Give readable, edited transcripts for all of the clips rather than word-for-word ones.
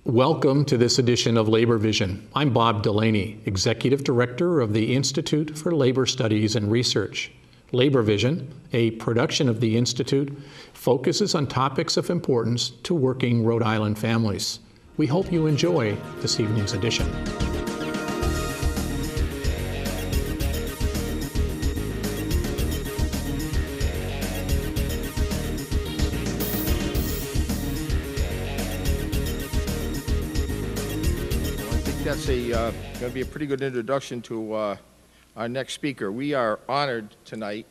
Welcome to this edition of Labor Vision. I'm Bob Delaney, Executive Director of the Institute for Labor Studies and Research. Labor Vision, a production of the Institute, focuses on topics of importance to working Rhode Island families. We hope you enjoy this evening's edition. That's going to be a pretty good introduction to our next speaker. We are honored tonight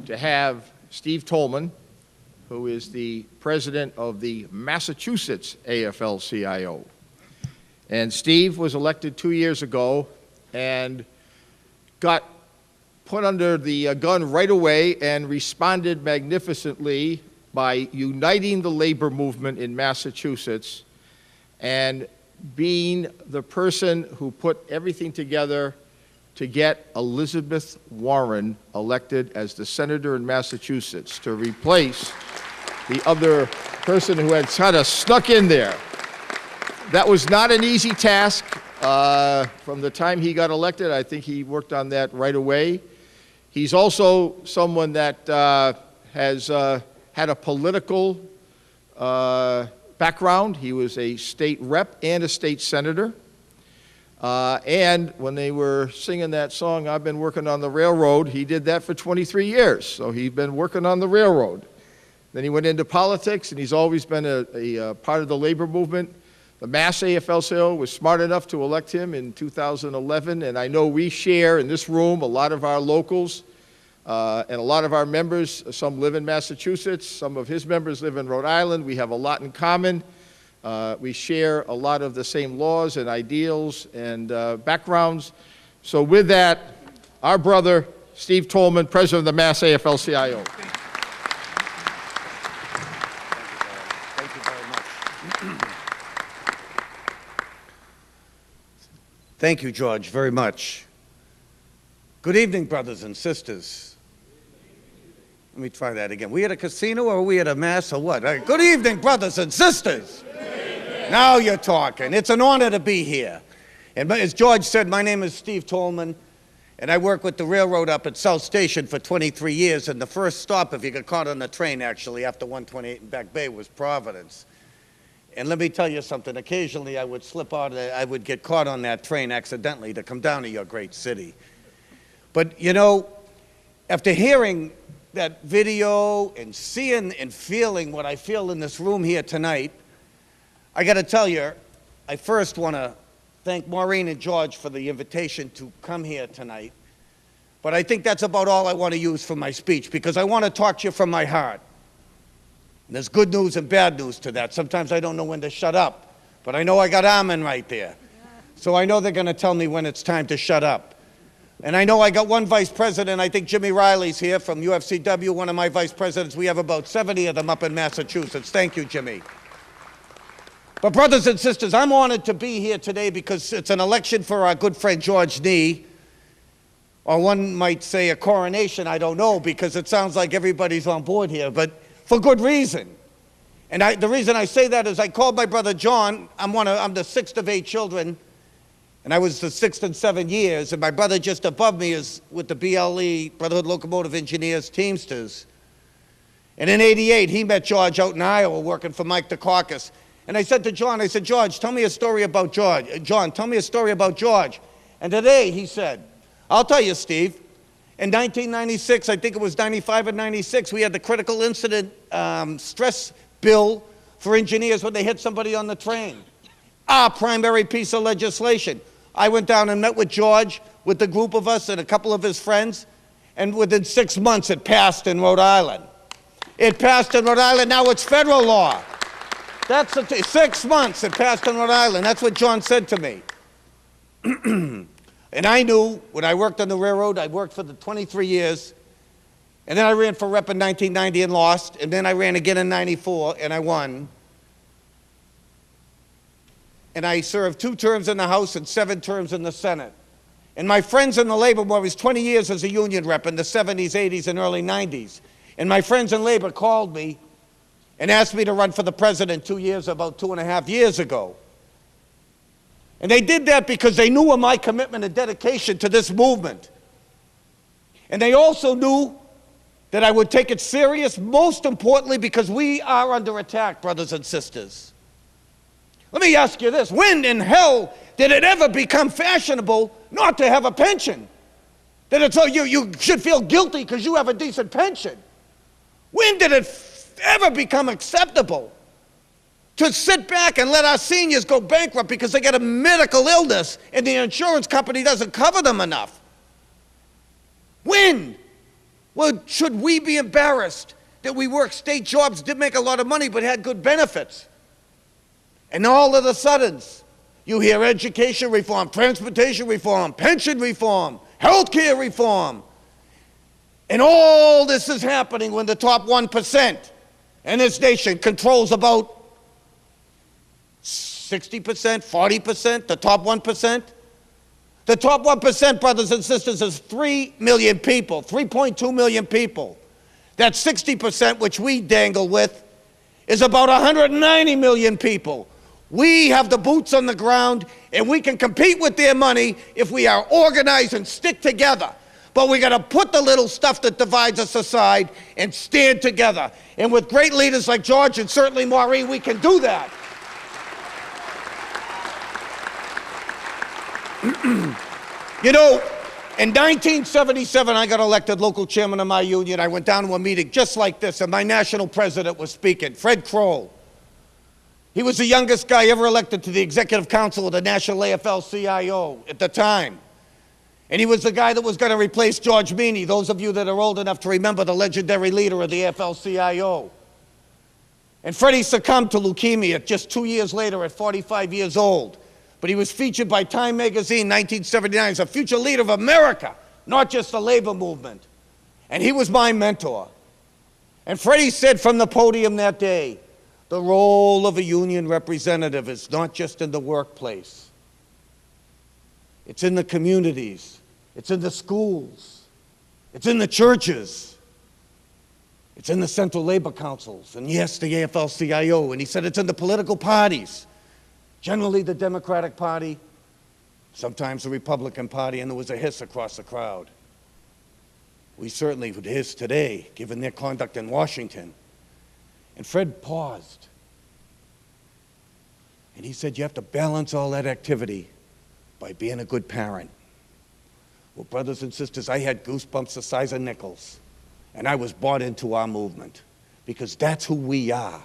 to have Steve Tolman, who is the president of the Massachusetts AFL-CIO. And Steve was elected 2 years ago and got put under the gun right away and responded magnificently by uniting the labor movement in Massachusetts and being the person who put everything together to get Elizabeth Warren elected as the senator in Massachusetts to replace the other person who had kind of snuck in there. That was not an easy task. From the time he got elected, I think he worked on that right away. He's also someone that has had a political background. He was a state rep and a state senator. And when they were singing that song, I've been working on the railroad, he did that for 23 years. So he's been working on the railroad. Then he went into politics, and he's always been a part of the labor movement. The Mass AFL-CIO was smart enough to elect him in 2011, and I know we share in this room a lot of our locals and a lot of our members. Some live in Massachusetts, some of his members live in Rhode Island. We have a lot in common. We share a lot of the same laws and ideals and backgrounds. So with that, our brother, Steve Tolman, president of the Mass AFL-CIO. Thank you very much. Thank you, George, very much. Good evening, brothers and sisters. Let me try that again. We at a casino or are we at a mass or what? Good evening, brothers and sisters. Now you're talking. It's an honor to be here. And as George said, my name is Steve Tolman, and I work with the railroad up at South Station for 23 years. And the first stop, if you got caught on the train, actually, after 128 in Back Bay, was Providence. And let me tell you something. Occasionally, I would slip out. I would get caught on that train accidentally to come down to your great city. But, you know, after hearing that video and seeing and feeling what I feel in this room here tonight, I got to tell you, I first want to thank Maureen and George for the invitation to come here tonight. But I think that's about all I want to use for my speech, because I want to talk to you from my heart. And there's good news and bad news to that. Sometimes I don't know when to shut up, but I know I got Armin right there. So I know they're going to tell me when it's time to shut up. And I know I got one vice president. I think Jimmy Riley's here from UFCW, one of my vice presidents. We have about 70 of them up in Massachusetts. Thank you, Jimmy. But brothers and sisters, I'm honored to be here today because it's an election for our good friend George Nee, or one might say a coronation, I don't know, because it sounds like everybody's on board here, but for good reason. And the reason I say that is I called my brother John. I'm the sixth of 8 children, and I was the sixth in 7 years, and my brother just above me is with the BLE, Brotherhood Locomotive Engineers Teamsters. And in '88, he met George out in Iowa working for Mike Dukakis. And I said to John, I said, George, tell me a story about George. John, tell me a story about George. And today, he said, I'll tell you, Steve. In 1996, I think it was 95 and 96, we had the critical incident stress bill for engineers when they hit somebody on the train. Our primary piece of legislation. I went down and met with George, with the group of us and a couple of his friends, and within 6 months it passed in Rhode Island. It passed in Rhode Island, now it's federal law. That's 6 months it passed in Rhode Island. That's what John said to me. And I knew when I worked on the railroad, I worked for the 23 years, and then I ran for rep in 1990 and lost, and then I ran again in 94 and I won. And I served 2 terms in the House and 7 terms in the Senate. And my friends in the labor movement, was 20 years as a union rep in the 70s, 80s, and early 90s. And my friends in labor called me and asked me to run for the president about 2.5 years ago. And they did that because they knew of my commitment and dedication to this movement. And they also knew that I would take it serious, most importantly, because we are under attack, brothers and sisters. Let me ask you this. When in hell did it ever become fashionable not to have a pension? That it's, oh, you should feel guilty because you have a decent pension. When did it ever become acceptable to sit back and let our seniors go bankrupt because they get a medical illness and the insurance company doesn't cover them enough? When? Well, should we be embarrassed that we worked state jobs, did make a lot of money, but had good benefits? And all of a sudden, you hear education reform, transportation reform, pension reform, health care reform. And all this is happening when the top 1% in this nation controls about 60%, 40%, the top 1%. The top 1%, brothers and sisters, is 3 million people, 3.2 million people. That 60%, which we dangle with, is about 190 million people. We have the boots on the ground, and we can compete with their money if we are organized and stick together. But we got to put the little stuff that divides us aside and stand together. And with great leaders like George and certainly Maureen, we can do that. You know, in 1977, I got elected local chairman of my union. I went down to a meeting just like this, and my national president was speaking, Fred Kroll. He was the youngest guy ever elected to the executive council of the National AFL-CIO at the time. And he was the guy that was going to replace George Meany, those of you that are old enough to remember the legendary leader of the AFL-CIO. And Freddie succumbed to leukemia just 2 years later at 45 years old. But he was featured by Time magazine, 1979, as a future leader of America, not just the labor movement. And he was my mentor. And Freddie said from the podium that day, the role of a union representative is not just in the workplace. It's in the communities. It's in the schools. It's in the churches. It's in the central labor councils. And yes, the AFL-CIO. And he said it's in the political parties. Generally the Democratic Party, sometimes the Republican Party, and there was a hiss across the crowd. We certainly would hiss today, given their conduct in Washington. And Fred paused. And he said, you have to balance all that activity by being a good parent. Well, brothers and sisters, I had goosebumps the size of nickels. And I was bought into our movement because that's who we are.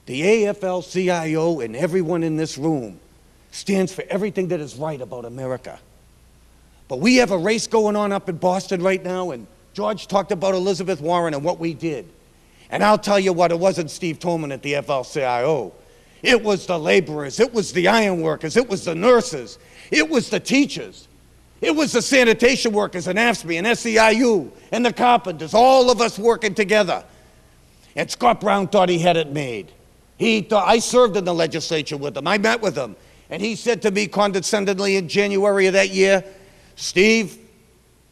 The AFL-CIO and everyone in this room stands for everything that is right about America. But we have a race going on up in Boston right now, and George talked about Elizabeth Warren and what we did. And I'll tell you what, it wasn't Steve Tolman at the AFL-CIO. It was the laborers, it was the iron workers, it was the nurses, it was the teachers, it was the sanitation workers and AFSCME and SEIU and the carpenters, all of us working together. And Scott Brown thought he had it made. He thought, I served in the legislature with him, I met with him, and he said to me condescendingly in January of that year, Steve,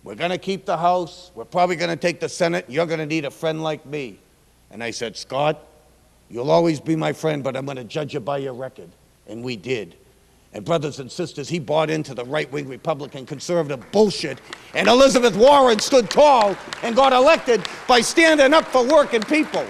we're gonna keep the House, we're probably gonna take the Senate, you're gonna need a friend like me. And I said, Scott, you'll always be my friend, but I'm going to judge you by your record. And we did. And brothers and sisters, he bought into the right-wing Republican conservative bullshit. And Elizabeth Warren stood tall and got elected by standing up for working people.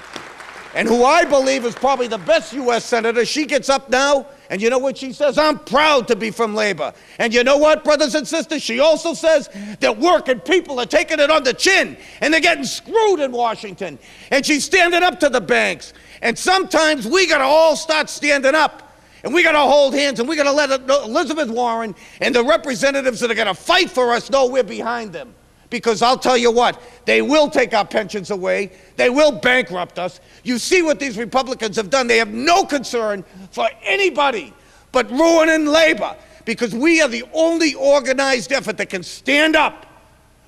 And who I believe is probably the best U.S. senator, she gets up now, and you know what she says? I'm proud to be from labor. And you know what, brothers and sisters? She also says that working people are taking it on the chin, and they're getting screwed in Washington. And she's standing up to the banks. And sometimes we got to all start standing up, and we got to hold hands, and we got to let Elizabeth Warren and the representatives that are going to fight for us know we're behind them. Because I'll tell you what, they will take our pensions away. They will bankrupt us. You see what these Republicans have done. They have no concern for anybody but ruining labor, because we are the only organized effort that can stand up.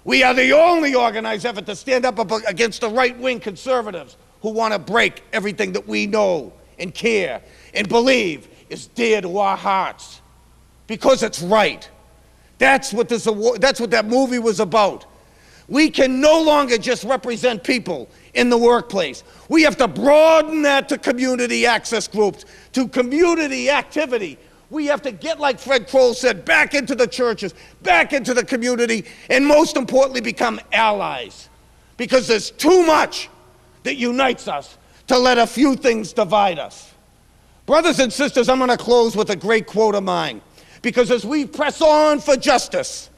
We are the only organized effort to stand up against the right-wing conservatives who want to break everything that we know and care and believe is dear to our hearts, because it's right. That's what that movie was about. We can no longer just represent people in the workplace. We have to broaden that to community access groups, to community activity. We have to get, like Fred Kroll said, back into the churches, back into the community, and most importantly, become allies. Because there's too much that unites us to let a few things divide us. Brothers and sisters, I'm going to close with a great quote of mine. Because as we press on for justice,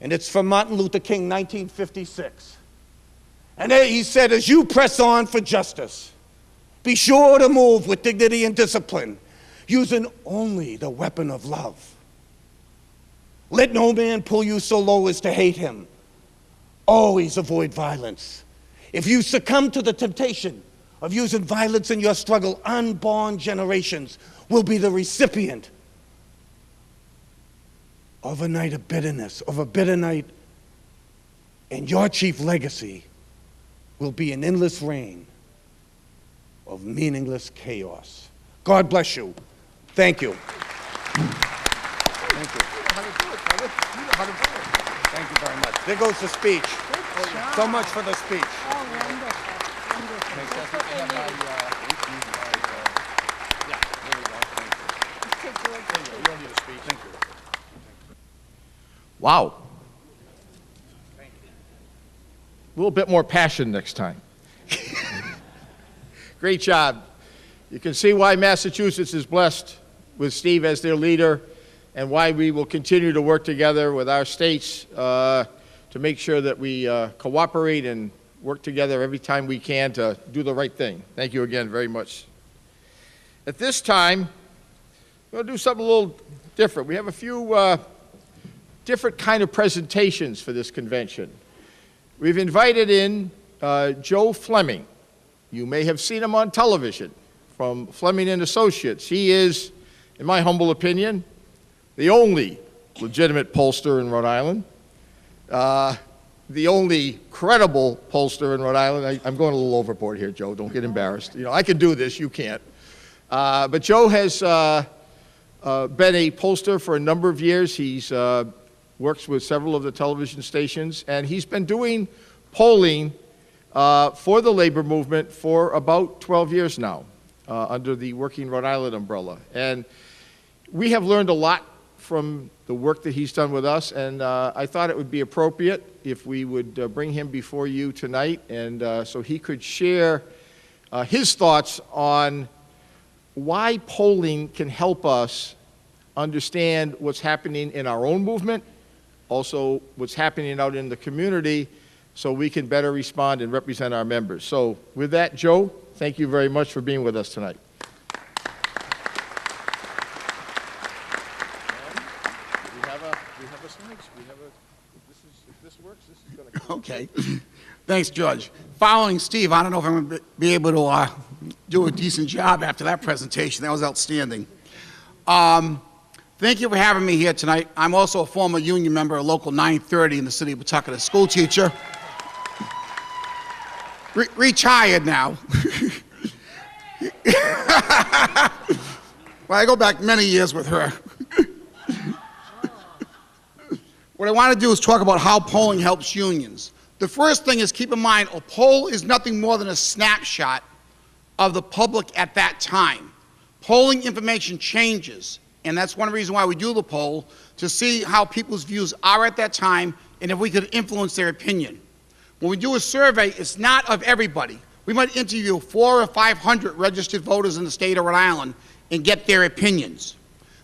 and it's from Martin Luther King, 1956. And he said, as you press on for justice, be sure to move with dignity and discipline, using only the weapon of love. Let no man pull you so low as to hate him. Always avoid violence. If you succumb to the temptation of using violence in your struggle, unborn generations will be the recipient of a night of bitterness, of a bitter night, and your chief legacy will be an endless reign of meaningless chaos. God bless you. Thank you. Thank you. Thank you very much. There goes the speech. So much for the speech. Wow. A little bit more passion next time. Great job. You can see why Massachusetts is blessed with Steve as their leader and why we will continue to work together with our states to make sure that we cooperate and work together every time we can to do the right thing. Thank you again very much. At this time, we'll do something a little different. We have a few different kind of presentations for this convention. We've invited in Joe Fleming. You may have seen him on television from Fleming and Associates. He is, in my humble opinion, the only legitimate pollster in Rhode Island, the only credible pollster in Rhode Island. I'm going a little overboard here, Joe. Don't get embarrassed. You know, I can do this. You can't. But Joe has been a pollster for a number of years. He's works with several of the television stations, and he's been doing polling for the labor movement for about 12 years now under the Working Rhode Island umbrella. And we have learned a lot from the work that he's done with us, and I thought it would be appropriate if we would bring him before you tonight, and so he could share his thoughts on why polling can help us understand what's happening in our own movement, also what's happening out in the community, so we can better respond and represent our members. So with that, Joe, thank you very much for being with us tonight. Okay. Thanks, George. Following Steve, I don't know if I'm going to be able to do a decent job after that presentation. That was outstanding. Thank you for having me here tonight. I'm also a former union member of Local 930 in the city of Pawtucket, a school teacher. Retired now. Well, I go back many years with her. What I want to do is talk about how polling helps unions. The first thing is, keep in mind, a poll is nothing more than a snapshot of the public at that time. Polling information changes, and that's one reason why we do the poll, to see how people's views are at that time and if we could influence their opinion. When we do a survey, it's not of everybody. We might interview 400 or 500 registered voters in the state of Rhode Island and get their opinions.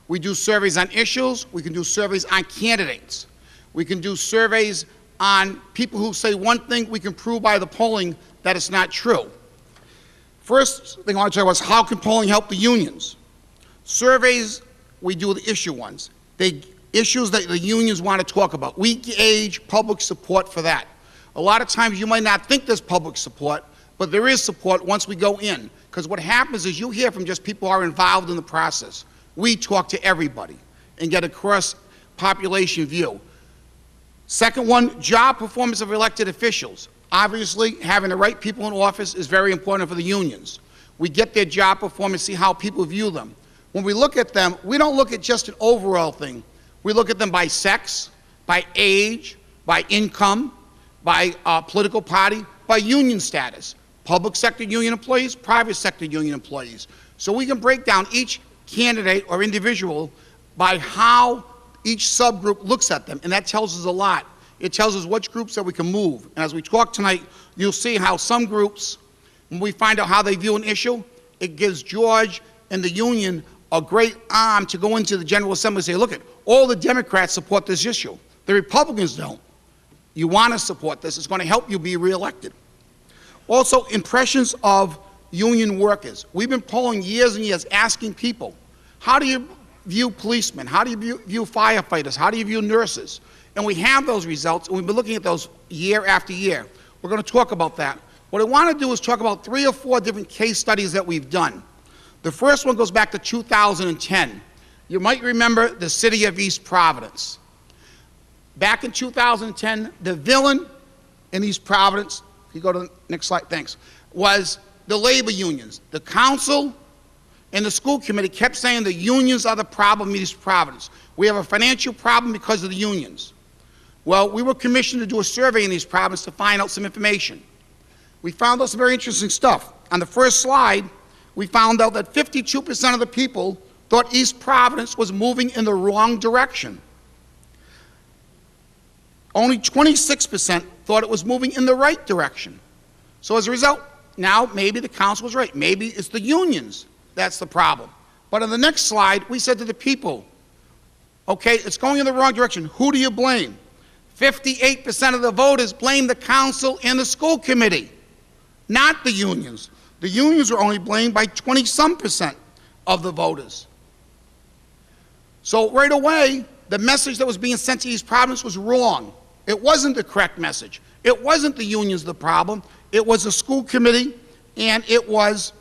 We do surveys on issues. We can do surveys on candidates. We can do surveys on people who say one thing. We can prove by the polling that it's not true. First thing I want to talk about is how can polling help the unions? Surveys, we do the issue ones. Issues that the unions want to talk about. We gauge public support for that. A lot of times you might not think there's public support, but there is support once we go in. Because what happens is you hear from just people who are involved in the process. We talk to everybody and get a cross-population view. Second one, job performance of elected officials. Obviously, having the right people in office is very important for the unions. We get their job performance, see how people view them. When we look at them, we don't look at just an overall thing. We look at them by sex, by age, by income, by political party, by union status. Public sector union employees, private sector union employees. So we can break down each candidate or individual by how each subgroup looks at them, and that tells us a lot. It tells us which groups that we can move. And as we talk tonight, you'll see how some groups, when we find out how they view an issue, it gives George and the union a great arm to go into the General Assembly and say, look, all the Democrats support this issue. The Republicans don't. You want to support this. It's going to help you be reelected. Also, impressions of union workers. We've been polling years and years asking people, how do you view policemen? How do you view firefighters? How do you view nurses? And we have those results, and we've been looking at those year after year. We're going to talk about that. What I want to do is talk about 3 or 4 different case studies that we've done. The first one goes back to 2010. You might remember the city of East Providence. Back in 2010, the villain in East Providence, if you go to the next slide, thanks, was the labor unions. The council and the school committee kept saying the unions are the problem in East Providence. We have a financial problem because of the unions. Well, we were commissioned to do a survey in East Providence to find out some information. We found out some very interesting stuff. On the first slide, we found out that 52% of the people thought East Providence was moving in the wrong direction. Only 26% thought it was moving in the right direction. So as a result, now maybe the council was right. Maybe it's the unions that's the problem. But on the next slide, we said to the people, okay, it's going in the wrong direction. Who do you blame? 58% of the voters blame the council and the school committee, not the unions. The unions were only blamed by 20-some% of the voters. So right away, the message that was being sent to East Providence was wrong. It wasn't the correct message. It wasn't the unions the problem. It was the school committee, and it was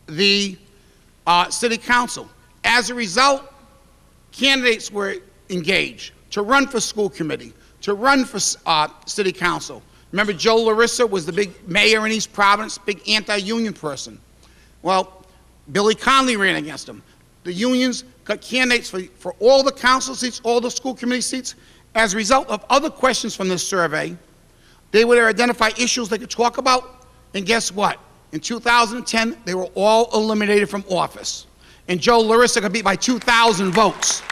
the city council. As a result, candidates were engaged to run for school committee, to run for city council. Remember, Joe Larissa was the big mayor in East Providence, big anti-union person. Well, Billy Conley ran against him. The unions got candidates for all the council seats, all the school committee seats. As a result of other questions from this survey, they would identify issues they could talk about, and guess what? In 2010, they were all eliminated from office. And Joe Larissa got beat by 2,000 votes.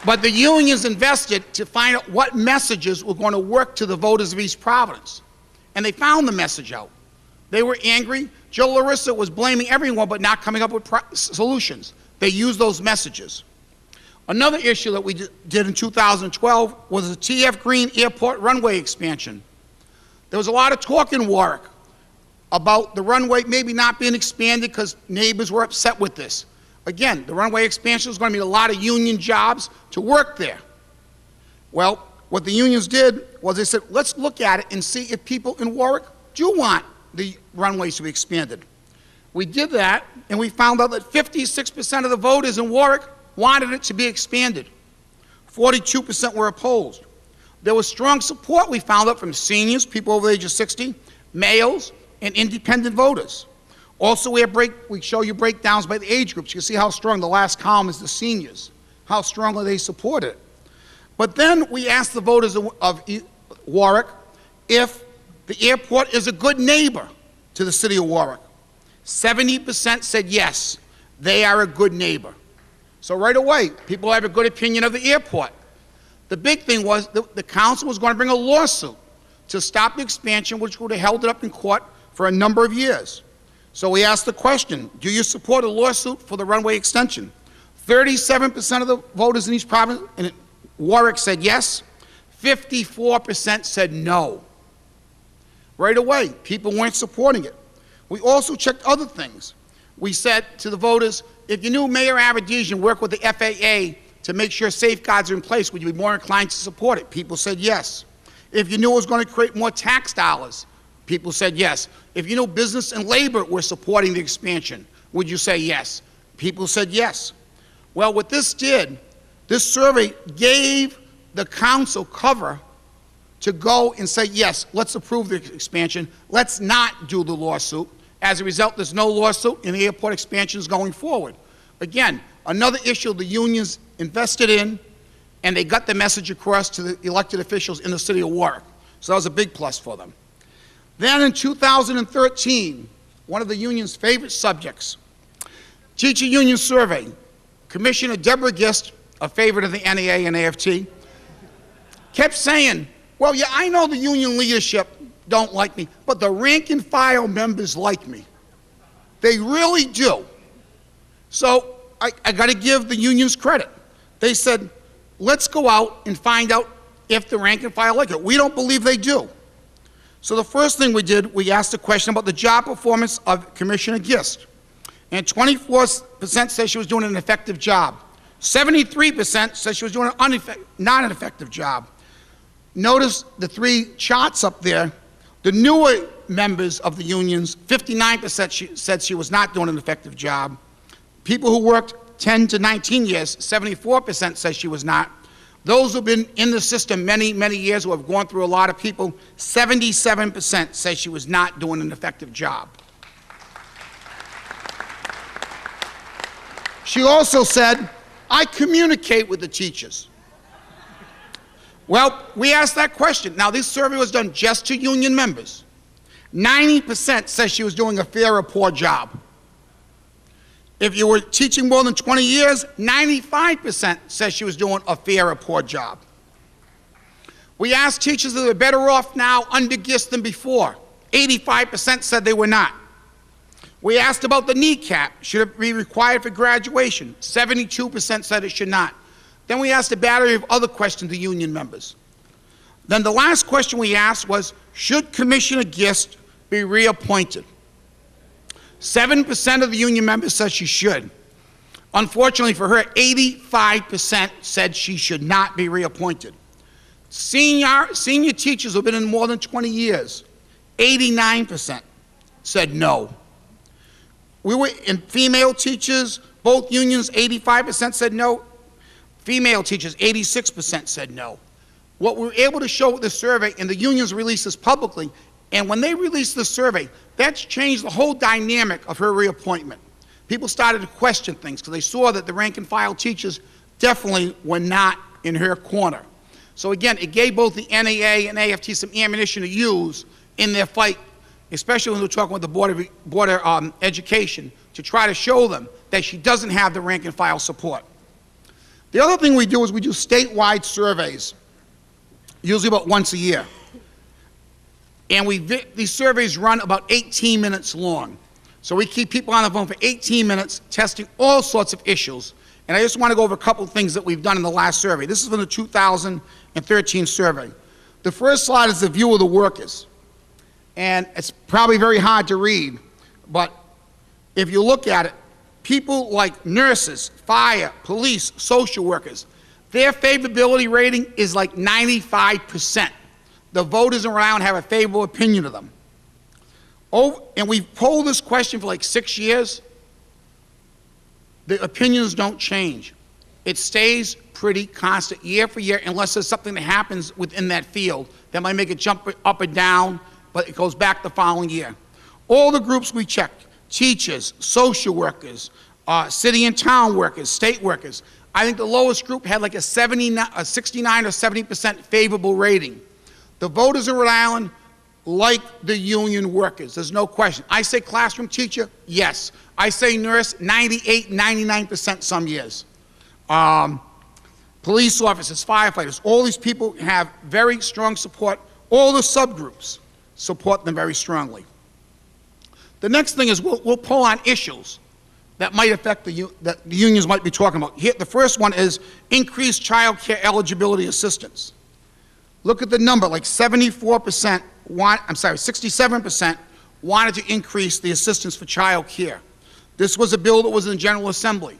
But the unions invested to find out what messages were going to work to the voters of East Providence. And they found the message out. They were angry. Joe Larissa was blaming everyone but not coming up with solutions. They used those messages. Another issue that we did in 2012 was the T.F. Green Airport runway expansion. There was a lot of talk in Warwick about the runway maybe not being expanded because neighbors were upset with this. Again, the runway expansion is going to mean a lot of union jobs to work there. Well, what the unions did was they said, let's look at it and see if people in Warwick do want the runways to be expanded. We did that, and we found out that 56% of the voters in Warwick wanted it to be expanded. 42% were opposed. There was strong support, we found out, from seniors, people over the age of 60, males, and independent voters. Also, we show you breakdowns by the age groups. You can see how strong the last column is the seniors, how strongly they support it. But then we asked the voters of Warwick if the airport is a good neighbor to the city of Warwick. 70% said yes, they are a good neighbor. So right away, people have a good opinion of the airport. The big thing was the council was going to bring a lawsuit to stop the expansion, which would have held it up in court for a number of years. So we asked the question, do you support a lawsuit for the runway extension? 37% of the voters in East Providence and Warwick said yes. 54% said no. Right away, people weren't supporting it. We also checked other things. We said to the voters, if you knew Mayor Avedisian worked with the FAA to make sure safeguards are in place, would you be more inclined to support it? People said yes. If you knew it was going to create more tax dollars, people said yes. If you knew business and labor were supporting the expansion, would you say yes? People said yes. Well, what this did, this survey gave the council cover to go and say, yes, let's approve the expansion. Let's not do the lawsuit. As a result, there's no lawsuit, and the airport expansion is going forward. Again, another issue the unions invested in, and they got the message across to the elected officials in the city of Warwick. So that was a big plus for them. Then in 2013, one of the union's favorite subjects. Teacher Union Survey. Commissioner Deborah Gist, a favorite of the NEA and AFT, kept saying, well, yeah, I know the union leadership don't like me, but the rank and file members like me. They really do. So I got to give the unions credit. They said, let's go out and find out if the rank and file like it. We don't believe they do. So the first thing we did, we asked a question about the job performance of Commissioner Gist. And 24% said she was doing an effective job. 73% said she was doing not an effective job. Notice the three charts up there. The newer members of the unions, 59% said she was not doing an effective job. People who worked 10 to 19 years, 74% said she was not. Those who have been in the system many, many years, who have gone through a lot of people, 77% said she was not doing an effective job. She also said, I communicate with the teachers. Well, we asked that question. Now, this survey was done just to union members. 90% says she was doing a fair or poor job. If you were teaching more than 20 years, 95% says she was doing a fair or poor job. We asked teachers that they're better off now under Gist than before. 85% said they were not. We asked about the kneecap. Should it be required for graduation? 72% said it should not. Then we asked a battery of other questions to union members. Then the last question we asked was, should Commissioner Gist be reappointed? 7% of the union members said she should. Unfortunately for her, 85% said she should not be reappointed. Senior teachers who have been in more than 20 years, 89% said no. We were in female teachers, both unions, 85% said no. Female teachers, 86% said no. What we were able to show with the survey, and the unions released this publicly, and when they released the survey, that's changed the whole dynamic of her reappointment. People started to question things because they saw that the rank and file teachers definitely were not in her corner. So again, it gave both the NEA and AFT some ammunition to use in their fight, especially when we're talking with the Board of Education, to try to show them that she doesn't have the rank and file support. The other thing we do is we do statewide surveys, usually about once a year. And these surveys run about 18 minutes long. So we keep people on the phone for 18 minutes, testing all sorts of issues. And I just want to go over a couple of things that we've done in the last survey. This is from the 2013 survey. The first slide is the view of the workers. And it's probably very hard to read, but if you look at it, people like nurses, fire, police, social workers, their favorability rating is like 95%. The voters around have a favorable opinion of them. And we've polled this question for like 6 years. The opinions don't change. It stays pretty constant year for year unless there's something that happens within that field that might make it jump up or down, but it goes back the following year. All the groups we checked, teachers, social workers, city and town workers, state workers, I think the lowest group had like a 69 or 70% favorable rating. The voters in Rhode Island like the union workers, there's no question. I say classroom teacher, yes. I say nurse, 98, 99% some years. Police officers, firefighters, all these people have very strong support. All the subgroups support them very strongly. The next thing is we'll poll on issues that might affect that the unions might be talking about. Here, the first one is increased child care eligibility assistance. Look at the number, like 67% wanted to increase the assistance for child care. This was a bill that was in the General Assembly.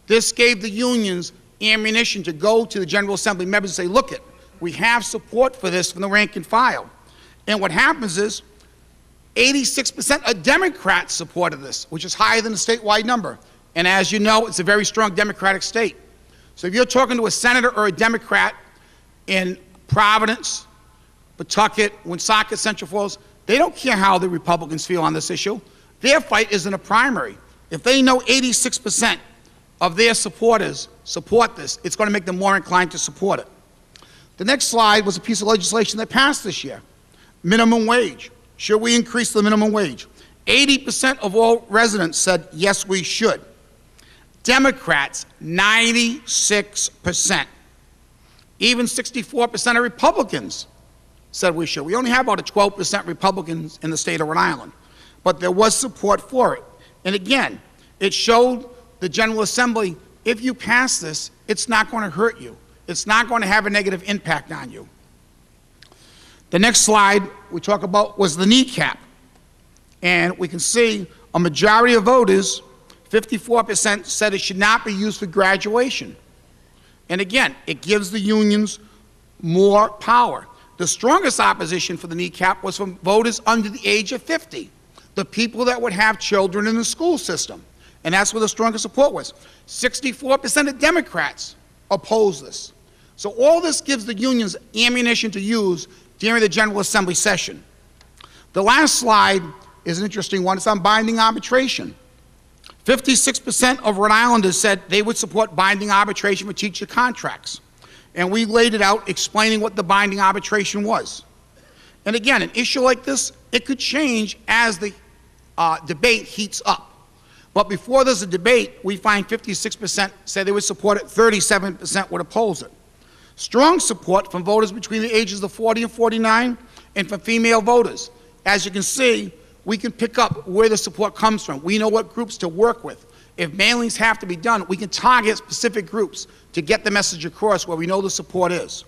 This gave the unions ammunition to go to the General Assembly members and say, look it, we have support for this from the rank and file. And what happens is 86% of Democrats supported this, which is higher than the statewide number. And as you know, it's a very strong Democratic state. So if you're talking to a senator or a Democrat in Providence, Pawtucket, Woonsocket, Central Falls, they don't care how the Republicans feel on this issue. Their fight is in a primary. If they know 86% of their supporters support this, it's going to make them more inclined to support it. The next slide was a piece of legislation that passed this year. Minimum wage. Should we increase the minimum wage? 80% of all residents said, yes, we should. Democrats, 96%. Even 64% of Republicans said we should. We only have about a 12% Republicans in the state of Rhode Island, but there was support for it. And again, it showed the General Assembly, if you pass this, it's not going to hurt you. It's not going to have a negative impact on you. The next slide we talk about was the kneecap. And we can see a majority of voters, 54%, said it should not be used for graduation. And again, it gives the unions more power. The strongest opposition for the kneecap was from voters under the age of 50, the people that would have children in the school system. And that's where the strongest support was. 64% of Democrats oppose this. So all this gives the unions ammunition to use during the General Assembly session. The last slide is an interesting one. It's on binding arbitration. 56% of Rhode Islanders said they would support binding arbitration for teacher contracts. And we laid it out explaining what the binding arbitration was. And again, an issue like this, it could change as the debate heats up. But before there's a debate, we find 56% said they would support it, 37% would oppose it. Strong support from voters between the ages of 40 and 49 and from female voters. As you can see, we can pick up where the support comes from. We know what groups to work with. If mailings have to be done, we can target specific groups to get the message across where we know the support is.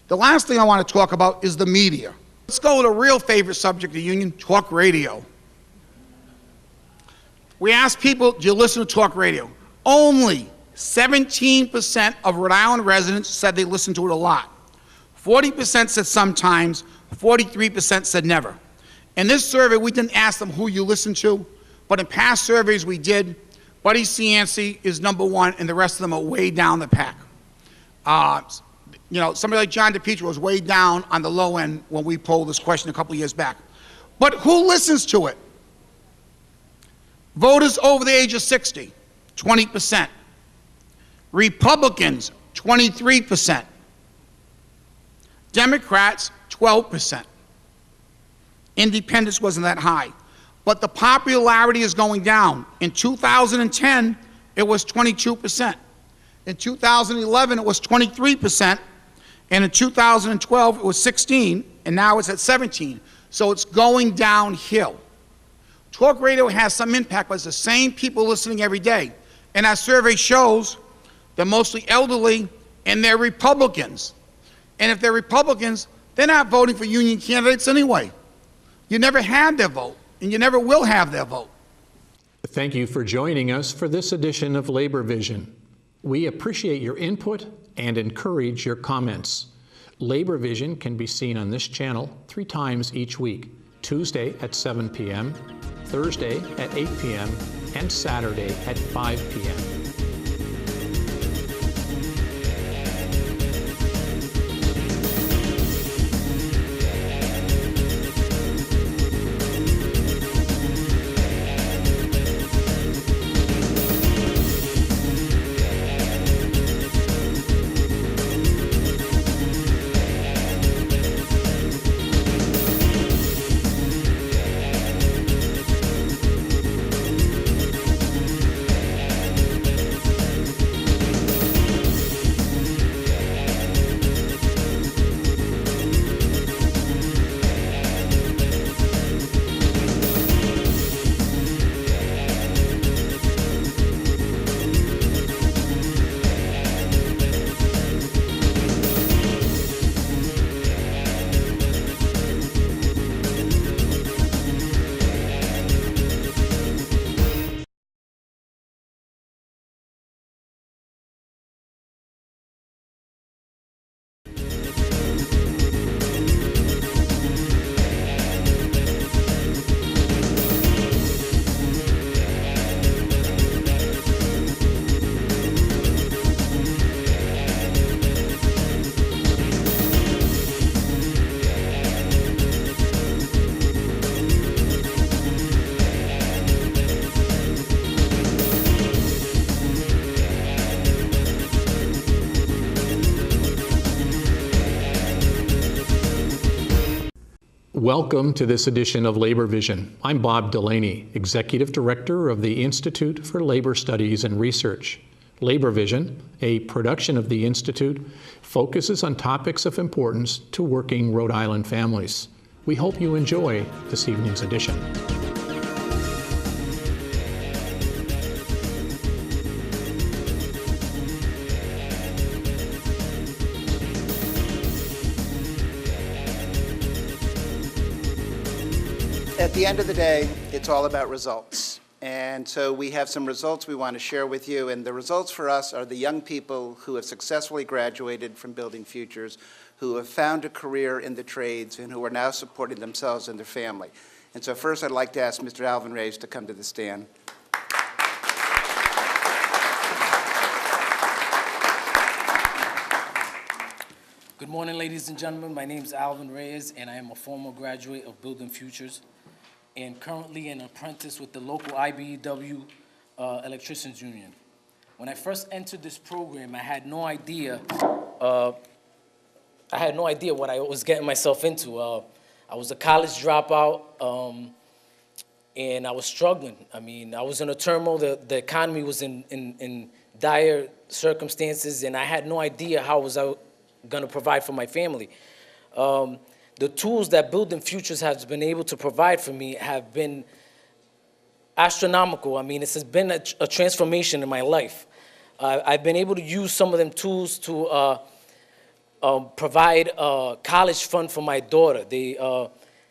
The last thing I want to talk about is the media. Let's go with a real favorite subject of the union, talk radio. We asked people, do you listen to talk radio? Only 17% of Rhode Island residents said they listen to it a lot. 40% said sometimes, 43% said never. In this survey, we didn't ask them who you listen to, but in past surveys we did. Buddy Cianci is #1, and the rest of them are way down the pack. You know, somebody like John DePietro was way down on the low end when we polled this question a couple of years back. But who listens to it? Voters over the age of 60, 20%. Republicans, 23%. Democrats, 12%. Independents wasn't that high. But the popularity is going down. In 2010, it was 22%. In 2011, it was 23%. And in 2012, it was 16%, and now it's at 17%. So it's going downhill. Talk radio has some impact, but it's the same people listening every day. And our survey shows they're mostly elderly, and they're Republicans. And if they're Republicans, they're not voting for union candidates anyway. You never had their vote, and you never will have their vote. Thank you for joining us for this edition of Labor Vision. We appreciate your input and encourage your comments. Labor Vision can be seen on this channel 3 times each week: Tuesday at 7 p.m., Thursday at 8 p.m., and Saturday at 5 p.m. Welcome to this edition of Labor Vision. I'm Bob Delaney, Executive Director of the Institute for Labor Studies and Research. Labor Vision, a production of the Institute, focuses on topics of importance to working Rhode Island families. We hope you enjoy this evening's edition. At the end of the day, it's all about results. And so we have some results we want to share with you, and the results for us are the young people who have successfully graduated from Building Futures, who have found a career in the trades, and who are now supporting themselves and their family. And so first I'd like to ask Mr. Alvin Reyes to come to the stand. Good morning, ladies and gentlemen. My name is Alvin Reyes, and I am a former graduate of Building Futures and currently an apprentice with the local IBEW Electricians Union. When I first entered this program, I had no idea what I was getting myself into. I was a college dropout, and I was struggling. I mean, I was in a turmoil. The economy was in dire circumstances, and I had no idea how was I going to provide for my family. The tools that Building Futures has been able to provide for me have been astronomical. I mean, this has been a transformation in my life. I've been able to use some of them tools to provide a college fund for my daughter. They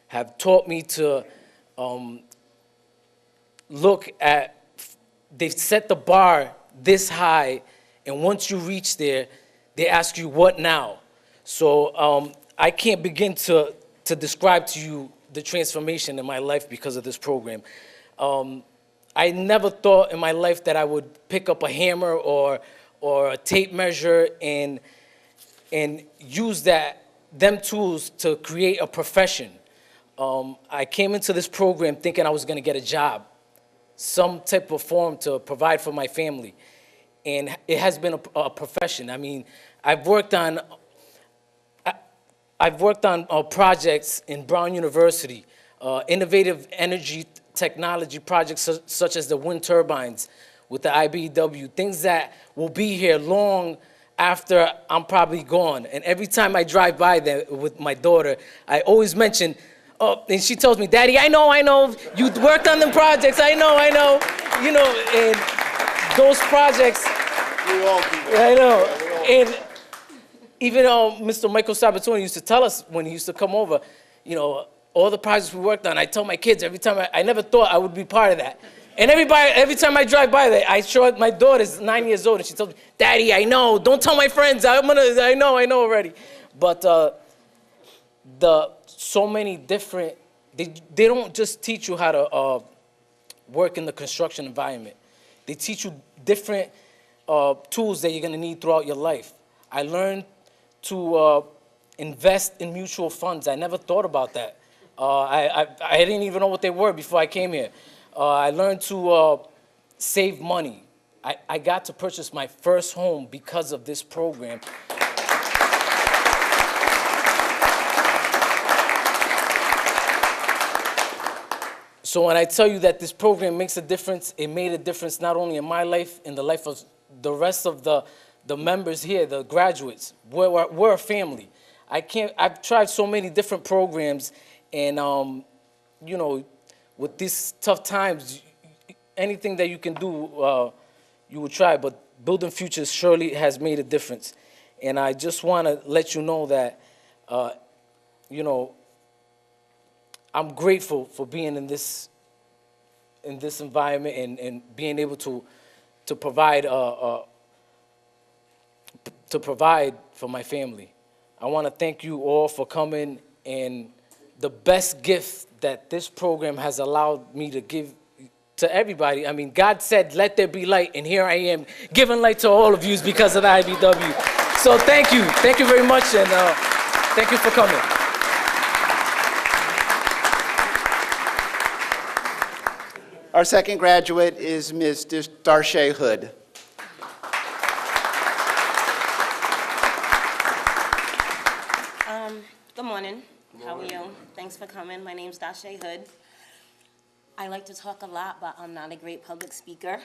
have taught me to they've set the bar this high, and once you reach there, they ask you, what now? So I can't begin to describe to you the transformation in my life because of this program. I never thought in my life that I would pick up a hammer or a tape measure and use them tools to create a profession. I came into this program thinking I was going to get a job, some type of form to provide for my family. And it has been a profession. I mean, I've worked on projects in Brown University, innovative energy technology projects such as the wind turbines with the IBEW, things that will be here long after I'm probably gone. And every time I drive by there with my daughter, I always mention, and she tells me, Daddy, I know, you worked on them projects, I know, you know, and those projects, We all do that. I know, and even Mr. Michael Sabatoni used to tell us when he used to come over, you know, all the projects we worked on, I tell my kids every time, I never thought I would be part of that. And every time I drive by there, I show my daughter's 9 years old, and she tells me, Daddy, I know, don't tell my friends, I know already. But so many different, they don't just teach you how to work in the construction environment. They teach you different tools that you're gonna need throughout your life. I learned to invest in mutual funds. I never thought about that. I didn't even know what they were before I came here. I learned to save money. I got to purchase my first home because of this program. So when I tell you that this program makes a difference, it made a difference not only in my life, in the life of the rest of the members here, the graduates. We're a family. I've tried so many different programs, and you know, with these tough times, anything that you can do, you will try, but Building Futures surely has made a difference. And I just want to let you know that, you know, I'm grateful for being in this environment and being able to provide for my family. I want to thank you all for coming, and the best gift that this program has allowed me to give to everybody. I mean, God said, let there be light, and here I am giving light to all of you because of the IBEW. So thank you very much, and thank you for coming. Our second graduate is Ms. Darshay Hood. Good morning. How are you? Thanks for coming. name's Dashe Hood. I like to talk a lot, but I'm not a great public speaker.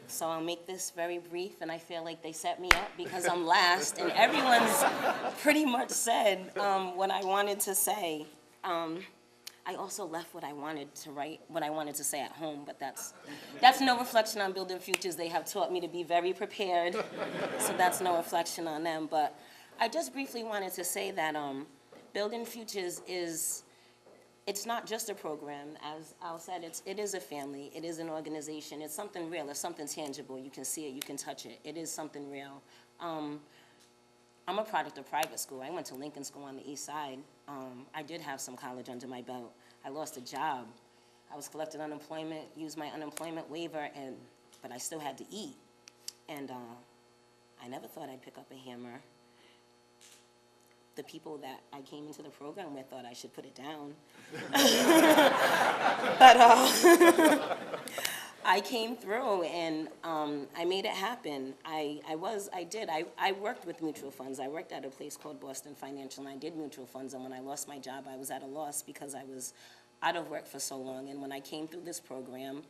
So I'll make this very brief, and I feel like they set me up because I'm last, and everyone's pretty much said what I wanted to say. I also left what I wanted to write, what I wanted to say at home, but that's no reflection on Building Futures. They have taught me to be very prepared, so that's no reflection on them. But I just briefly wanted to say that Building Futures it's not just a program. As Al said, it is a family. It is an organization. It's something real. It's something tangible. You can see it. You can touch it. It is something real. I'm a product of private school. I went to Lincoln School on the East Side. I did have some college under my belt. I lost a job. I was collecting unemployment, used my unemployment waiver, but I still had to eat. And I never thought I'd pick up a hammer. The people that I came into the program with thought I should put it down. But I came through, and I made it happen. I worked with mutual funds. I worked at a place called Boston Financial, and I did mutual funds, and when I lost my job, I was at a loss because I was out of work for so long. And when I came through this program,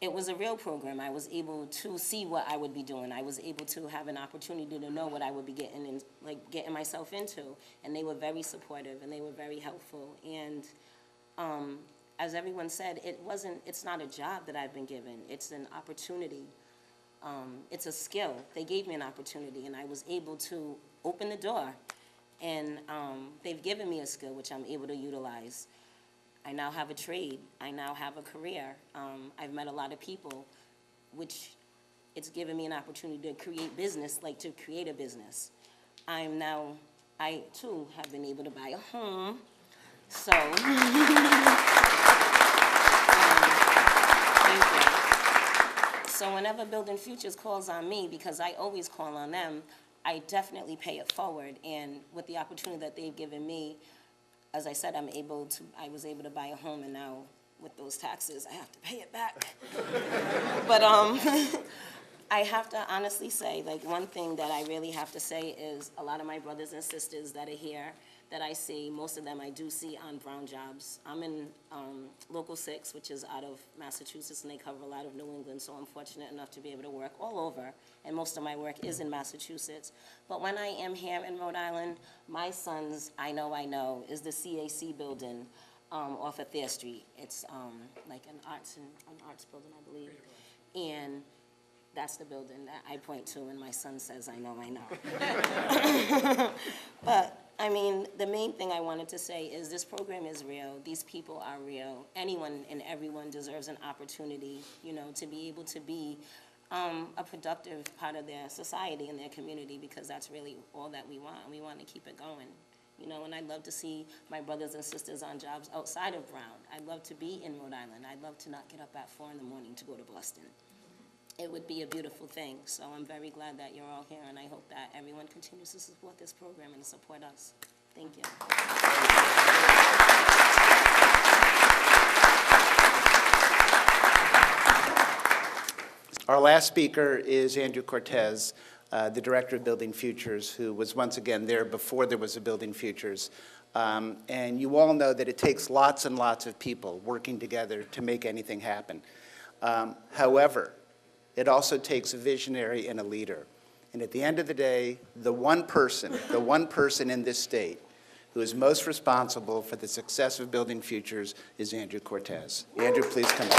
it was a real program. I was able to see what I would be doing. I was able to have an opportunity to know what I would be getting myself into. And they were very supportive, and they were very helpful. And as everyone said, it's not a job that I've been given. It's an opportunity. It's a skill. They gave me an opportunity, and I was able to open the door. And they've given me a skill which I'm able to utilize. I now have a trade. I now have a career. I've met a lot of people, which it's given me an opportunity to create business, to create a business. I too have been able to buy a home. So, thank you. So whenever Building Futures calls on me, because I always call on them, I definitely pay it forward. And with the opportunity that they've given me, as I said, I was able to buy a home, and now with those taxes, I have to pay it back. But I have to honestly say, one thing that I really have to say is a lot of my brothers and sisters that are here, that I see, most of them I do see on brown jobs. I'm in Local 6, which is out of Massachusetts, and they cover a lot of New England, so I'm fortunate enough to be able to work all over, and most of my work is in Massachusetts. But when I am here in Rhode Island, my son's I know, is the CAC building off of Thayer Street. It's like an arts building, I believe. And that's the building that I point to, and my son says, I know. But I mean, the main thing I wanted to say is this program is real. These people are real. Anyone and everyone deserves an opportunity, to be able to be a productive part of their society and their community, because that's really all that we want. We want to keep it going, and I'd love to see my brothers and sisters on jobs outside of Brown. I'd love to be in Rhode Island. I'd love to not get up at 4 in the morning to go to Boston. It would be a beautiful thing. So I'm very glad that you're all here, and I hope that everyone continues to support this program and support us. Thank you. Our last speaker is Andrew Cortez, the Director of Building Futures, who was once again there before there was a Building Futures. And you all know that it takes lots and lots of people working together to make anything happen. However, it also takes a visionary and a leader. And at the end of the day, the one person in this state who is most responsible for the success of Building Futures is Andrew Cortez. Andrew, please come up.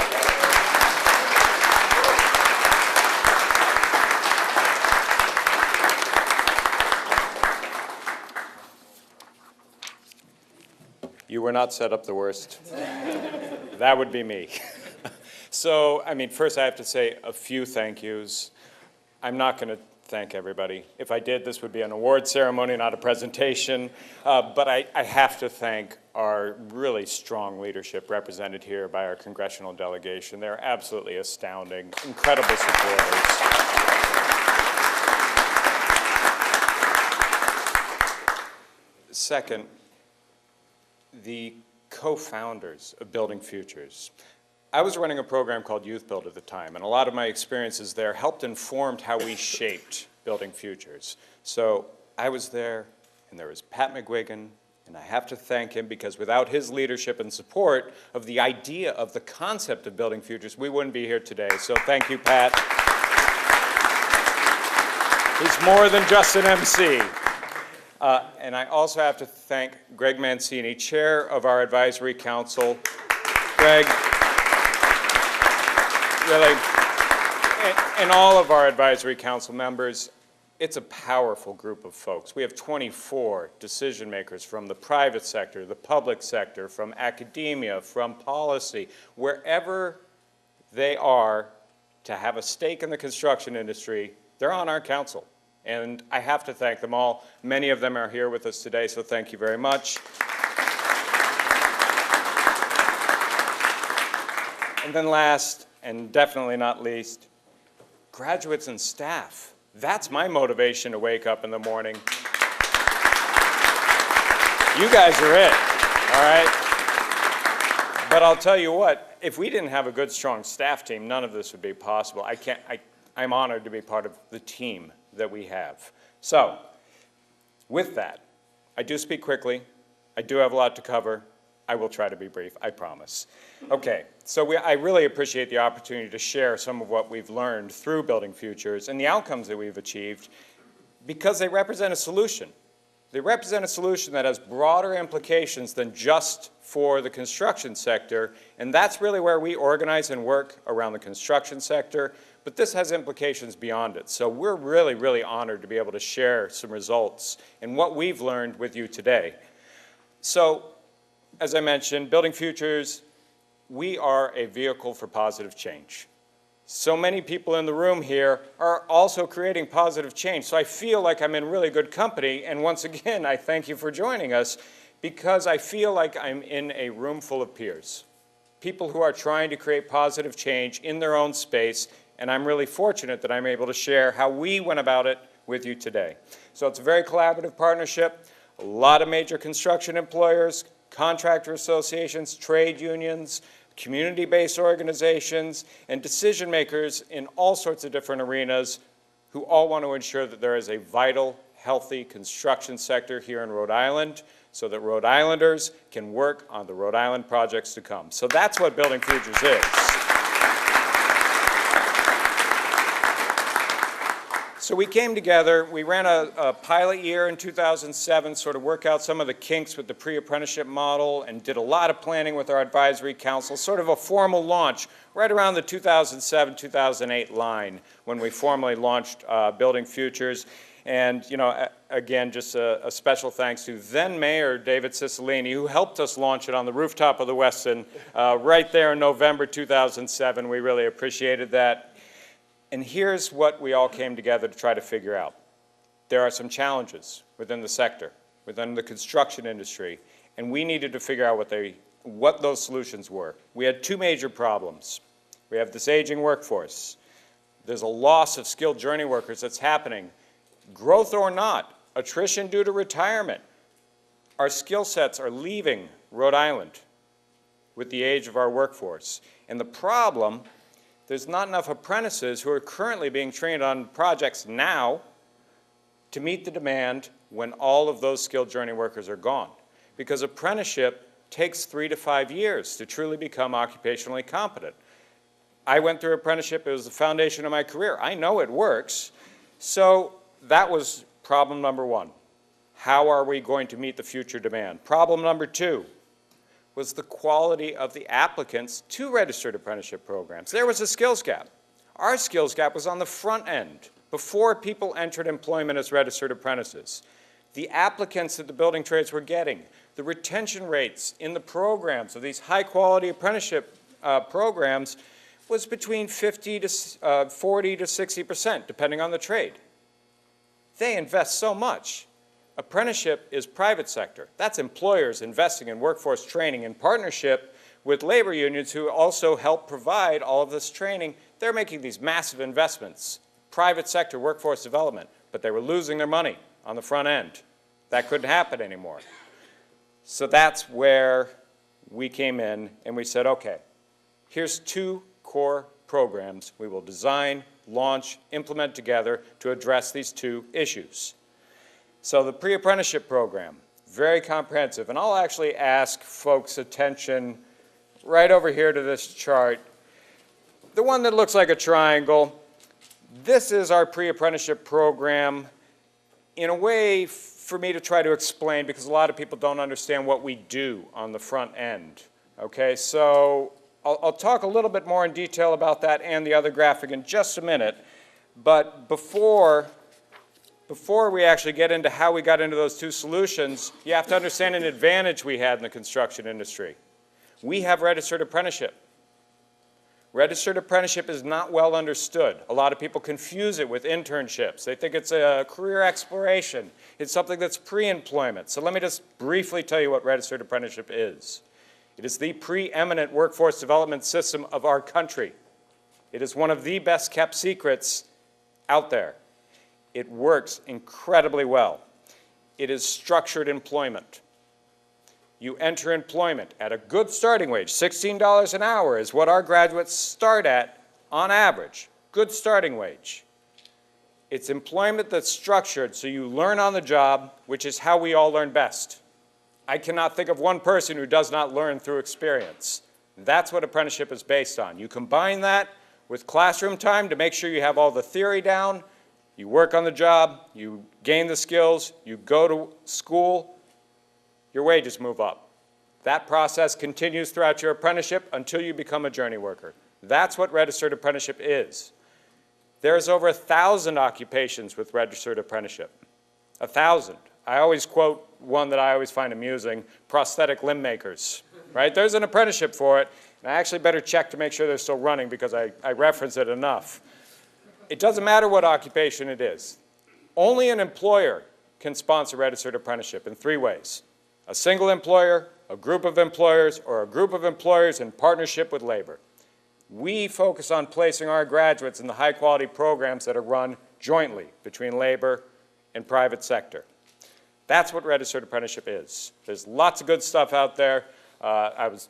You were not set up the worst. That would be me. So, first I have to say a few thank yous. I'm not going to thank everybody. If I did, this would be an award ceremony, not a presentation. But I have to thank our really strong leadership represented here by our congressional delegation. They're absolutely astounding, incredible supporters. Second, the co-founders of Building Futures. I was running a program called Youth Build at the time, and a lot of my experiences there helped inform how we shaped Building Futures. So I was there, and there was Pat McGuigan, And I have to thank him because without his leadership and support of the idea of the concept of Building Futures, we wouldn't be here today. So thank you, Pat. He's more than just an MC. And I also have to thank Greg Mancini, chair of our advisory council. Greg, really, and all of our advisory council members. It's a powerful group of folks. We have 24 decision makers from the private sector, the public sector, from academia, from policy, wherever they are to have a stake in the construction industry, they're on our council. And I have to thank them all. Many of them are here with us today, so thank you very much. And then last, and definitely not least, graduates and staff. That's my motivation to wake up in the morning. You guys are it, all right? But I'll tell you what, if we didn't have a good, strong staff team, none of this would be possible. I'm honored to be part of the team that we have. So, with that, I do speak quickly. I do have a lot to cover. I will try to be brief, I promise. Okay, so I really appreciate the opportunity to share some of what we've learned through Building Futures and the outcomes that we've achieved because they represent a solution. They represent a solution that has broader implications than just for the construction sector, and that's really where we organize and work around the construction sector, but this has implications beyond it. So we're really, really honored to be able to share some results and what we've learned with you today. So, as I mentioned, Building Futures, we are a vehicle for positive change. So many people in the room here are also creating positive change. So I feel like I'm in really good company. And once again, I thank you for joining us because I feel like I'm in a room full of peers. People who are trying to create positive change in their own space. And I'm really fortunate that I'm able to share how we went about it with you today. So it's a very collaborative partnership. A lot of major construction employers, contractor associations, trade unions, community-based organizations, and decision makers in all sorts of different arenas who all want to ensure that there is a vital, healthy construction sector here in Rhode Island so that Rhode Islanders can work on the Rhode Island projects to come. So that's what Building Futures is. So we came together, we ran a pilot year in 2007, sort of work out some of the kinks with the pre-apprenticeship model and did a lot of planning with our advisory council, sort of a formal launch right around the 2007-2008 line when we formally launched Building Futures. And, you know, again, just a special thanks to then Mayor David Cicilline, who helped us launch it on the rooftop of the Westin right there in November 2007. We really appreciated that. And here's what we all came together to try to figure out. There are some challenges within the sector, within the construction industry, and we needed to figure out what those solutions were. We had two major problems. We have this aging workforce. There's a loss of skilled journey workers that's happening. Growth or not, attrition due to retirement. Our skill sets are leaving Rhode Island with the age of our workforce. And the problem, there's not enough apprentices who are currently being trained on projects now to meet the demand when all of those skilled journey workers are gone. Because apprenticeship takes 3 to 5 years to truly become occupationally competent. I went through apprenticeship. It was the foundation of my career. I know it works. So that was problem number one. How are we going to meet the future demand? Problem number two was the quality of the applicants to registered apprenticeship programs. There was a skills gap. Our skills gap was on the front end, before people entered employment as registered apprentices. The applicants that the building trades were getting, the retention rates in the programs of these high-quality apprenticeship programs was between 40 to 60%, depending on the trade. They invest so much. Apprenticeship is private sector. That's employers investing in workforce training in partnership with labor unions who also help provide all of this training. They're making these massive investments, private sector workforce development, but they were losing their money on the front end. That couldn't happen anymore. So that's where we came in and we said, okay, here's two core programs we will design, launch, implement together to address these two issues. So the pre-apprenticeship program, very comprehensive. And I'll actually ask folks' attention right over here to this chart. The one that looks like a triangle, this is our pre-apprenticeship program in a way for me to try to explain, because a lot of people don't understand what we do on the front end. Okay, so I'll talk a little bit more in detail about that and the other graphic in just a minute. But before we actually get into how we got into those two solutions, you have to understand an advantage we had in the construction industry. We have registered apprenticeship. Registered apprenticeship is not well understood. A lot of people confuse it with internships. They think it's a career exploration. It's something that's pre-employment. So let me just briefly tell you what registered apprenticeship is. It is the preeminent workforce development system of our country. It is one of the best kept secrets out there. It works incredibly well. It is structured employment. You enter employment at a good starting wage. $16 an hour is what our graduates start at on average. Good starting wage. It's employment that's structured so you learn on the job, which is how we all learn best. I cannot think of one person who does not learn through experience. That's what apprenticeship is based on. You combine that with classroom time to make sure you have all the theory down. You work on the job, you gain the skills, you go to school, your wages move up. That process continues throughout your apprenticeship until you become a journey worker. That's what registered apprenticeship is. There's over 1,000 occupations with registered apprenticeship. 1,000. I always quote one that I always find amusing, prosthetic limb makers, right? There's an apprenticeship for it, and I actually better check to make sure they're still running because I reference it enough. It doesn't matter what occupation it is. Only an employer can sponsor registered apprenticeship in 3 ways. A single employer, a group of employers, or a group of employers in partnership with labor. We focus on placing our graduates in the high-quality programs that are run jointly between labor and private sector. That's what registered apprenticeship is. There's lots of good stuff out there. I was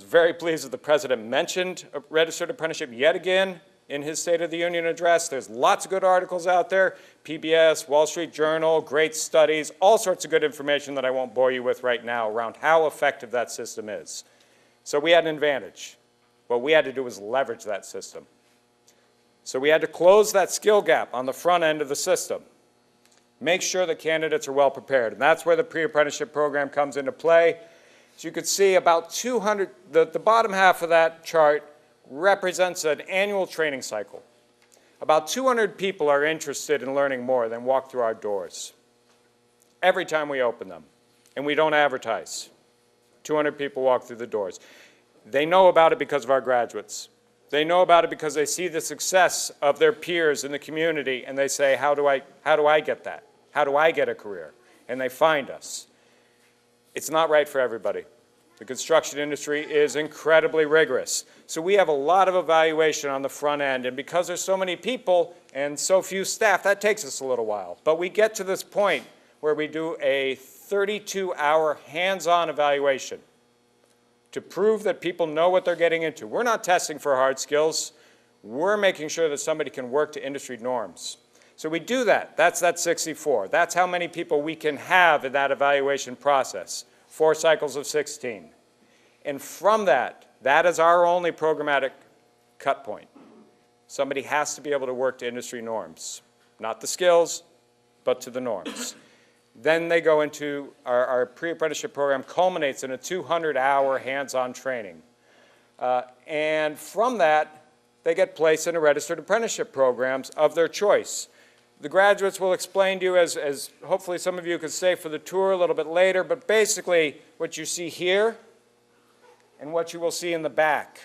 very pleased that the President mentioned registered apprenticeship yet again in his State of the Union address. There's lots of good articles out there, PBS, Wall Street Journal, great studies, all sorts of good information that I won't bore you with right now around how effective that system is. So we had an advantage. What we had to do was leverage that system. So we had to close that skill gap on the front end of the system. Make sure that candidates are well prepared, and that's where the pre-apprenticeship program comes into play. As you can see, about 200, the bottom half of that chart represents an annual training cycle. About 200 people are interested in learning more than walk through our doors every time we open them, and we don't advertise. 200 people walk through the doors. They know about it because of our graduates. They know about it because they see the success of their peers in the community, and they say, how do I get that? How do I get a career? And they find us. It's not right for everybody. The construction industry is incredibly rigorous. So we have a lot of evaluation on the front end, and because there's so many people and so few staff, that takes us a little while. But we get to this point where we do a 32-hour hands-on evaluation to prove that people know what they're getting into. We're not testing for hard skills. We're making sure that somebody can work to industry norms. So we do that. That's that 64. That's how many people we can have in that evaluation process. 4 cycles of 16. And from that, that is our only programmatic cut point. Somebody has to be able to work to industry norms. Not the skills, but to the norms. Then they go into our pre-apprenticeship program culminates in a 200-hour hands-on training. And from that, they get placed in a registered apprenticeship programs of their choice. The graduates will explain to you, as hopefully some of you could stay for the tour a little bit later, but basically what you see here and what you will see in the back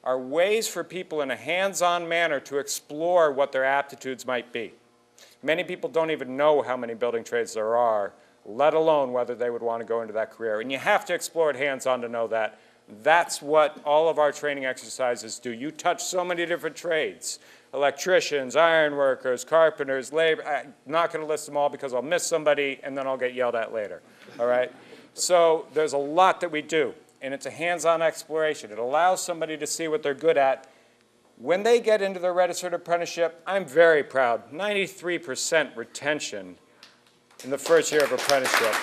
are ways for people in a hands-on manner to explore what their aptitudes might be. Many people don't even know how many building trades there are, let alone whether they would want to go into that career. And you have to explore it hands-on to know that. That's what all of our training exercises do. You touch so many different trades. Electricians, iron workers, carpenters, labor. I'm not going to list them all because I'll miss somebody and then I'll get yelled at later. All right? So there's a lot that we do, and it's a hands-on exploration. It allows somebody to see what they're good at. When they get into their registered apprenticeship, I'm very proud. 93% retention in the first year of apprenticeship.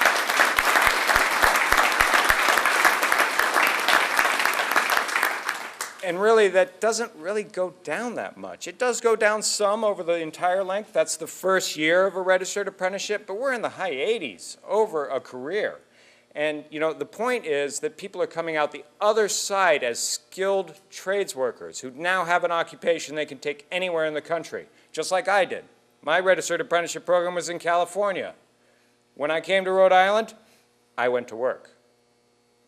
And really, that doesn't really go down that much. It does go down some over the entire length. That's the first year of a registered apprenticeship, but we're in the high 80s over a career. And you know, the point is that people are coming out the other side as skilled trades workers who now have an occupation they can take anywhere in the country, just like I did. My registered apprenticeship program was in California. When I came to Rhode Island, I went to work.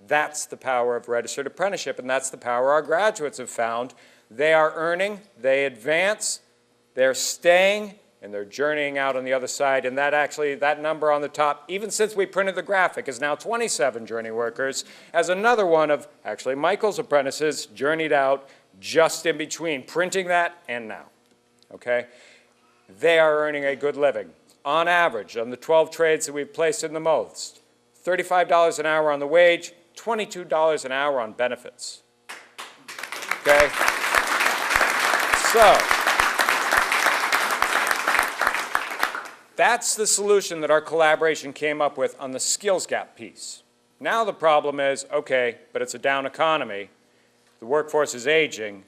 That's the power of registered apprenticeship, and that's the power our graduates have found. They are earning, they advance, they're staying, and they're journeying out on the other side. And that actually, that number on the top, even since we printed the graphic, is now 27 journey workers, as another one of actually Michael's apprentices journeyed out just in between printing that and now, okay? They are earning a good living. On average, on the 12 trades that we've placed in the most, $35 an hour on the wage, $22 an hour on benefits. Okay? So, that's the solution that our collaboration came up with on the skills gap piece. Now the problem is, okay, but it's a down economy, the workforce is aging,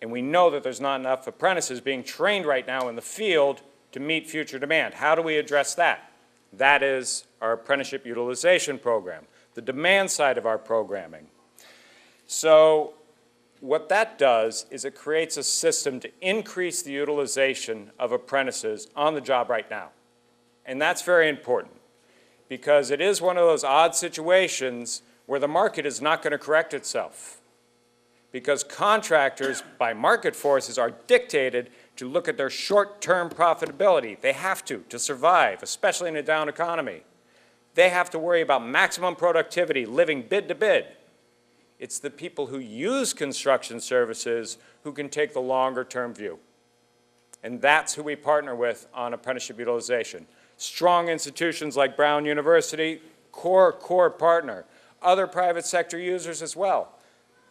and we know that there's not enough apprentices being trained right now in the field to meet future demand. How do we address that? That is our apprenticeship utilization program, the demand side of our programming. So what that does is it creates a system to increase the utilization of apprentices on the job right now. And that's very important because it is one of those odd situations where the market is not going to correct itself. Because contractors, by market forces, are dictated to look at their short-term profitability. They have to survive, especially in a down economy. They have to worry about maximum productivity, living bid to bid. It's the people who use construction services who can take the longer-term view. And that's who we partner with on apprenticeship utilization. Strong institutions like Brown University, core partner. Other private sector users as well.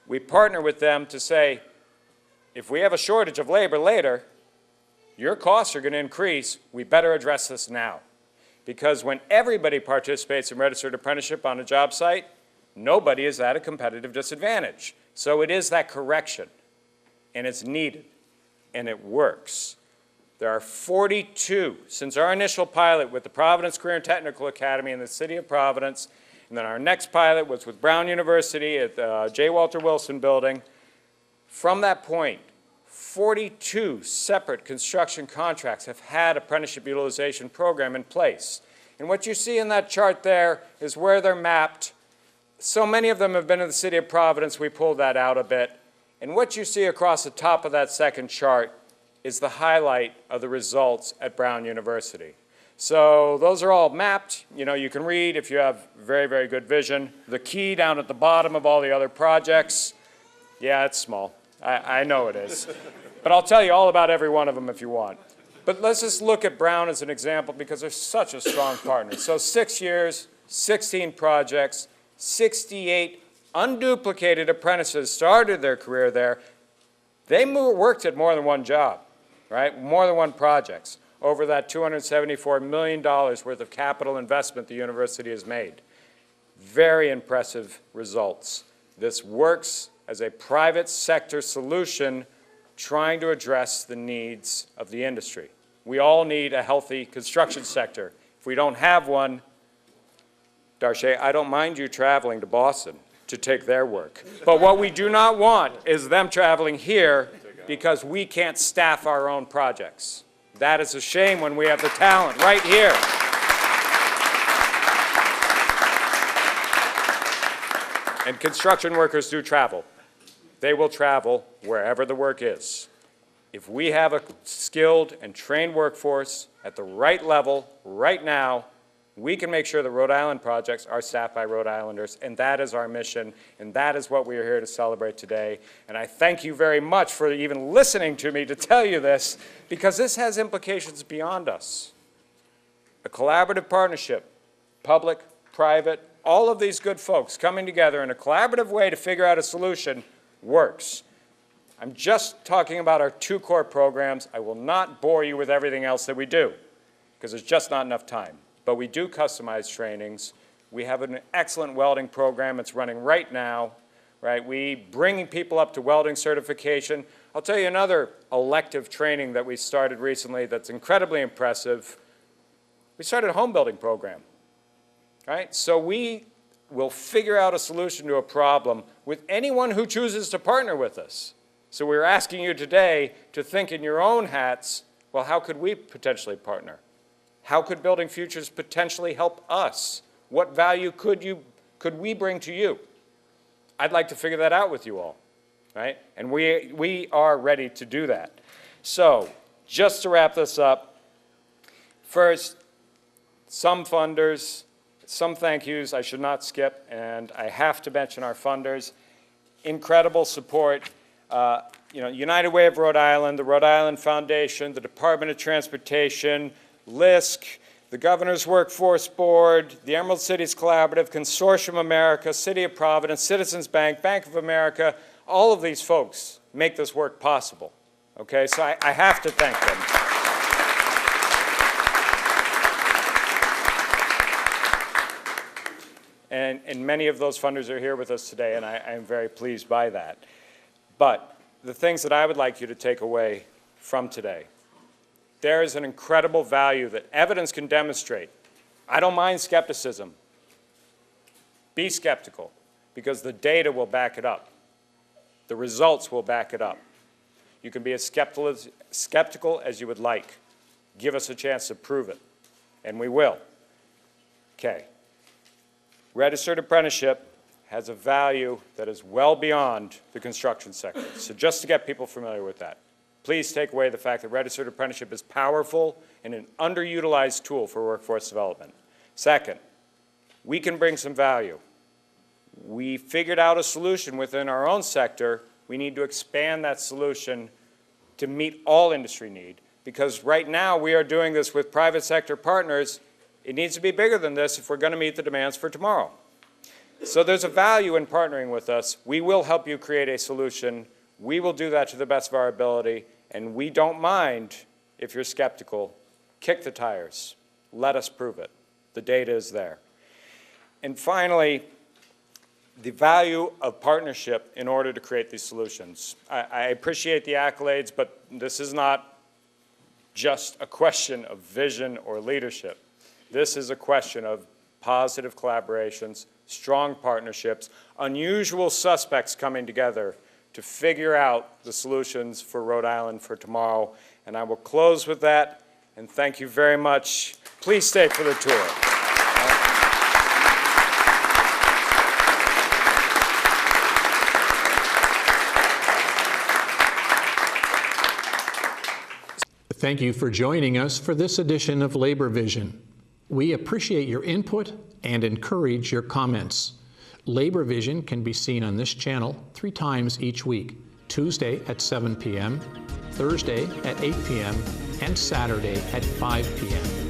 We partner with them to say, if we have a shortage of labor later, your costs are going to increase. We better address this now. Because when everybody participates in registered apprenticeship on a job site, nobody is at a competitive disadvantage. So it is that correction, and it's needed, and it works. There are 42 since our initial pilot with the Providence Career and Technical Academy in the city of Providence, and then our next pilot was with Brown University at the J. Walter Wilson building. From that point, 42 separate construction contracts have had apprenticeship utilization program in place. And what you see in that chart there is where they're mapped. So many of them have been in the city of Providence, we pulled that out a bit. And what you see across the top of that second chart is the highlight of the results at Brown University. So those are all mapped. You know, you can read if you have very, very good vision. The key down at the bottom of all the other projects, yeah, it's small. I know it is. But I'll tell you all about every one of them if you want. But let's just look at Brown as an example because they're such a strong partner. So 6 years, 16 projects, 68 unduplicated apprentices started their career there. They worked at more than one job, right? More than one projects over that $274 million worth of capital investment the university has made. Very impressive results. This works as a private sector solution trying to address the needs of the industry. We all need a healthy construction sector. If we don't have one, Darche, I don't mind you traveling to Boston to take their work. But what we do not want is them traveling here because we can't staff our own projects. That is a shame when we have the talent right here. And construction workers do travel. They will travel wherever the work is. If we have a skilled and trained workforce at the right level, right now, we can make sure the Rhode Island projects are staffed by Rhode Islanders, and that is our mission, and that is what we are here to celebrate today. And I thank you very much for even listening to me to tell you this, because this has implications beyond us. A collaborative partnership, public, private, all of these good folks coming together in a collaborative way to figure out a solution works. I'm just talking about our 2 core programs. I will not bore you with everything else that we do, because there's just not enough time. But we do customize trainings. We have an excellent welding program. It's running right now. right? We bringing people up to welding certification. I'll tell you another elective training that we started recently that's incredibly impressive. We started a home building program, right? So we will figure out a solution to a problem with anyone who chooses to partner with us. So we're asking you today to think in your own hats, well, how could we potentially partner? How could Building Futures potentially help us? What value could we bring to you? I'd like to figure that out with you all, right? And we are ready to do that. So just to wrap this up, first, some funders, some thank yous I should not skip, and I have to mention our funders. Incredible support. United Way of Rhode Island, the Rhode Island Foundation, the Department of Transportation, LISC, the Governor's Workforce Board, the Emerald Cities Collaborative, Consortium America, City of Providence, Citizens Bank, Bank of America. All of these folks make this work possible. Okay, so I have to thank them. And many of those funders are here with us today, and I am very pleased by that. But the things that I would like you to take away from today, there is an incredible value that evidence can demonstrate. I don't mind skepticism. Be skeptical, because the data will back it up. The results will back it up. You can be as skeptical as you would like. Give us a chance to prove it, and we will. Okay. Registered apprenticeship has a value that is well beyond the construction sector. So just to get people familiar with that, please take away the fact that registered apprenticeship is powerful and an underutilized tool for workforce development. Second, we can bring some value. We figured out a solution within our own sector. We need to expand that solution to meet all industry need, because right now we are doing this with private sector partners. It needs to be bigger than this if we're going to meet the demands for tomorrow. So there's a value in partnering with us. We will help you create a solution. We will do that to the best of our ability, and we don't mind if you're skeptical. Kick the tires. Let us prove it. The data is there. And finally, the value of partnership in order to create these solutions. I appreciate the accolades, but this is not just a question of vision or leadership. This is a question of positive collaborations, strong partnerships, unusual suspects coming together to figure out the solutions for Rhode Island for tomorrow. And I will close with that, and thank you very much. Please stay for the tour. Thank you for joining us for this edition of Labor Vision. We appreciate your input and encourage your comments. Labor Vision can be seen on this channel 3 times each week: Tuesday at 7 p.m., Thursday at 8 p.m., and Saturday at 5 p.m.